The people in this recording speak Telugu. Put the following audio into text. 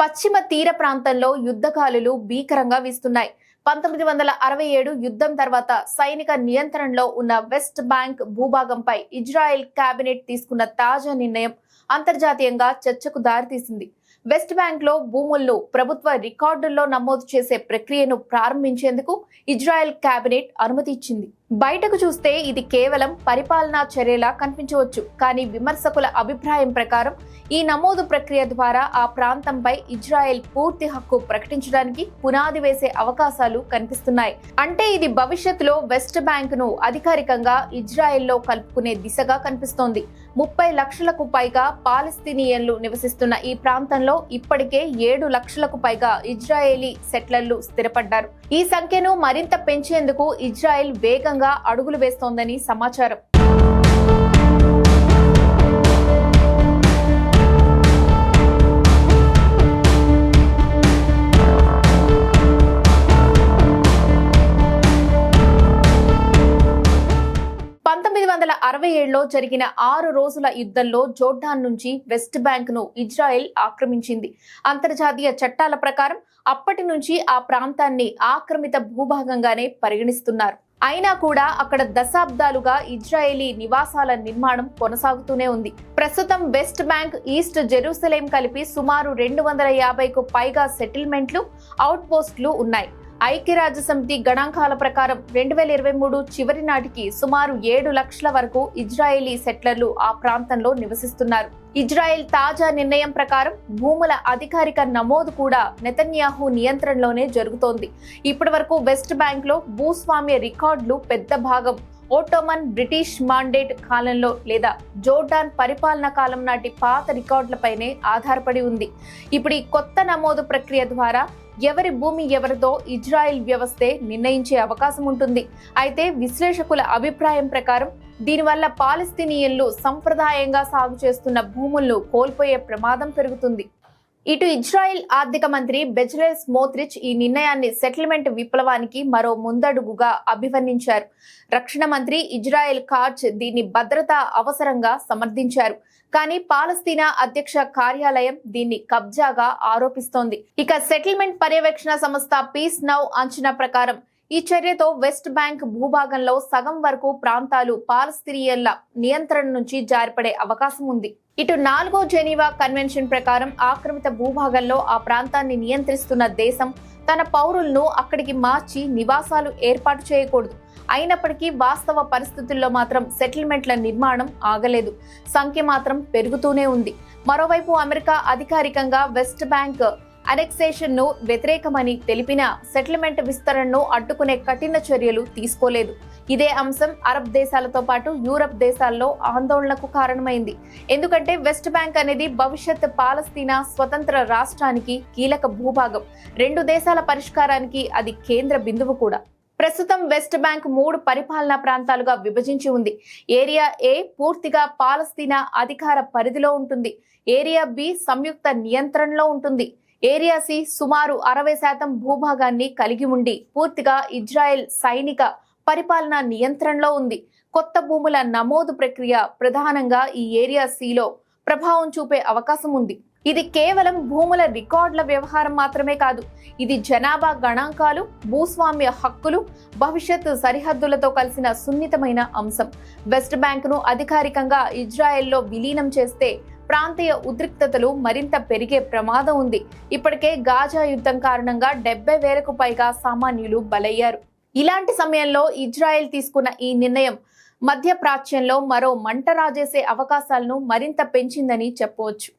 పశ్చిమ తీర ప్రాంతంలో యుద్ధగాలులు భీకరంగా వీస్తున్నాయి. 1967 యుద్ధం తర్వాత సైనిక నియంత్రణలో ఉన్న వెస్ట్ బ్యాంక్ భూభాగంపై ఇజ్రాయెల్ కేబినెట్ తీసుకున్న తాజా నిర్ణయం అంతర్జాతీయంగా చర్చకు దారితీసింది. వెస్ట్ బ్యాంక్ లో భూములను ప్రభుత్వ రికార్డుల్లో నమోదు చేసే ప్రక్రియను ప్రారంభించేందుకు ఇజ్రాయెల్ కేబినెట్ అనుమతి ఇచ్చింది. బయటకు చూస్తే ఇది కేవలం పరిపాలనా చర్యలా కనిపించవచ్చు. కానీ విమర్శకుల అభిప్రాయం ప్రకారం ఈ నమోదు ప్రక్రియ ద్వారా ఆ ప్రాంతంపై ఇజ్రాయెల్ పూర్తి హక్కు ప్రకటించడానికి పునాది వేసే అవకాశాలు కనిపిస్తున్నాయి. అంటే ఇది భవిష్యత్తులో వెస్ట్ బ్యాంక్ ను అధికారికంగా ఇజ్రాయెల్లో కలుపుకునే దిశగా కనిపిస్తోంది. 30 లక్షలకు పైగా పాలస్తీనియన్లు నివసిస్తున్న ఈ ప్రాంతంలో ఇప్పటికే 7 లక్షలకు పైగా ఇజ్రాయేలీ సెటిలర్లు స్థిరపడ్డారు. ఈ సంఖ్యను మరింత పెంచేందుకు ఇజ్రాయెల్ వేగంగా అడుగులు వేస్తోందని సమాచారం. లో జరిగిన 6 రోజుల యుద్ధంలో జోర్డాన్ నుంచి వెస్ట్ బ్యాంక్ ను ఇజ్రాయెల్ ఆక్రమించింది. అంతర్జాతీయ చట్టాల ప్రకారం అప్పటి నుంచి ఆ ప్రాంతాన్ని ఆక్రమిత భూభాగంగానే పరిగణిస్తున్నారు. అయినా కూడా అక్కడ దశాబ్దాలుగా ఇజ్రాయేలీ నివాసాల నిర్మాణం కొనసాగుతూనే ఉంది. ప్రస్తుతం వెస్ట్ బ్యాంక్, ఈస్ట్ జెరూసలేం కలిపి సుమారు 250కు పైగా సెటిల్మెంట్లు, అవుట్ పోస్టులు ఉన్నాయి. ఐక్యరాజ్య సమితి గణాంకాల ప్రకారం 2023 చివరి నాటికి సుమారు 7 లక్షల వరకు ఇజ్రాయేలీ సెటిలర్లు ఆ ప్రాంతంలో నివసిస్తున్నారు. ఇజ్రాయెల్ తాజా నిర్ణయం ప్రకారం భూముల అధికారిక నమోదు కూడా నెతన్యాహు నియంత్రణలోనే జరుగుతోంది. ఇప్పటి వరకు వెస్ట్ బ్యాంక్ లో భూస్వామ్య రికార్డులు పెద్ద భాగం ఓటోమన్, బ్రిటిష్ మాండేట్ కాలంలో లేదా జోర్డాన్ పరిపాలన కాలం నాటి పాత రికార్డులపైనే ఆధారపడి ఉంది. ఇప్పుడు ఈ కొత్త నమోదు ప్రక్రియ ద్వారా ఎవరి భూమి ఎవరిదో ఇజ్రాయెల్ వ్యవస్థే నిర్ణయించే అవకాశం ఉంటుంది. అయితే విశ్లేషకుల అభిప్రాయం ప్రకారం దీనివల్ల పాలస్తీనియన్లు సంప్రదాయంగా సాగు చేస్తున్న భూములను కోల్పోయే ప్రమాదం పెరుగుతుంది. ఇటు ఇజ్రాయెల్ ఆర్థిక మంత్రి బెజలెల్ స్మోత్రిచ్ ఈ నిర్ణయాన్ని సెటిల్మెంట్ విప్లవానికి మరో ముందడుగుగా అభివర్ణించారు. రక్షణ మంత్రి ఇజ్రాయెల్ కాట్జ్ దీన్ని భద్రతా అవసరంగా సమర్థించారు. కానీ పాలస్తీనా అధ్యక్ష కార్యాలయం దీన్ని కబ్జాగా ఆరోపిస్తోంది. ఇక సెటిల్మెంట్ పర్యవేక్షణ సంస్థ పీస్ నౌ అంచనా ప్రకారం ఈ చర్యతో వెస్ట్ బ్యాంక్ భూభాగంలో సగం వరకు ప్రాంతాలు పాలస్తీనియన్ల నియంత్రణ నుంచి జారిపడే అవకాశం ఉంది. ఇటు 4వ జెనీవా కన్వెన్షన్ ప్రకారం ఆక్రమిత భూభాగంలో ఆ ప్రాంతాన్ని నియంత్రిస్తున్న దేశం తన పౌరులను అక్కడికి మార్చి నివాసాలు ఏర్పాటు చేయకూడదు. అయినప్పటికీ వాస్తవ పరిస్థితుల్లో మాత్రం సెటిల్మెంట్ల నిర్మాణం ఆగలేదు. సంఖ్య మాత్రం పెరుగుతూనే ఉంది. మరోవైపు అమెరికా అధికారికంగా వెస్ట్ బ్యాంక్ అనెక్సేషన్ ను వ్యతిరేకమని తెలిపినా సెటిల్మెంట్ విస్తరణను అడ్డుకునే కఠిన చర్యలు తీసుకోలేదు. ఇదే అంశం అరబ్ దేశాలతో పాటు యూరప్ దేశాల్లో ఆందోళనకు కారణమైంది. ఎందుకంటే వెస్ట్ బ్యాంక్ అనేది భవిష్యత్ పాలస్తీనా స్వతంత్ర రాష్ట్రానికి కీలక భూభాగం. 2 దేశాల పరిష్కారానికి అది కేంద్ర బిందువు కూడా. ప్రస్తుతం వెస్ట్ బ్యాంక్ 3 పరిపాలనా ప్రాంతాలుగా విభజించి ఉంది. ఏరియా ఏ పూర్తిగా పాలస్తీనా అధికార పరిధిలో ఉంటుంది. ఏరియా బి సంయుక్త నియంత్రణలో ఉంటుంది. ఏరియా సి సుమారు 60% భూభాగాన్ని కలిగి ఉండి పూర్తిగా ఇజ్రాయెల్ సైనిక పరిపాలనా నియంత్రణలో ఉంది. కొత్త భూముల నమోదు ప్రక్రియ ప్రధానంగా ఈ ఏరియా సిలో ప్రభావం చూపే అవకాశం ఉంది. ఇది కేవలం భూముల రికార్డుల వ్యవహారం మాత్రమే కాదు. ఇది జనాభా గణాంకాలు, భూస్వామ్య హక్కులు, భవిష్యత్ సరిహద్దులతో కలిసిన సున్నితమైన అంశం. వెస్ట్ బ్యాంక్ ను అధికారికంగా ఇజ్రాయెల్లో విలీనం చేస్తే ప్రాంతీయ ఉద్రిక్తతలు మరింత పెరిగే ప్రమాదం ఉంది. ఇప్పటికే గాజా యుద్ధం కారణంగా 70,000కు పైగా సామాన్యులు బలయ్యారు. ఇలాంటి సమయంలో ఇజ్రాయెల్ తీసుకున్న ఈ నిర్ణయం మధ్య ప్రాచ్యంలో మరో మంట రాజేసే అవకాశాలను మరింత పెంచిందని చెప్పవచ్చు.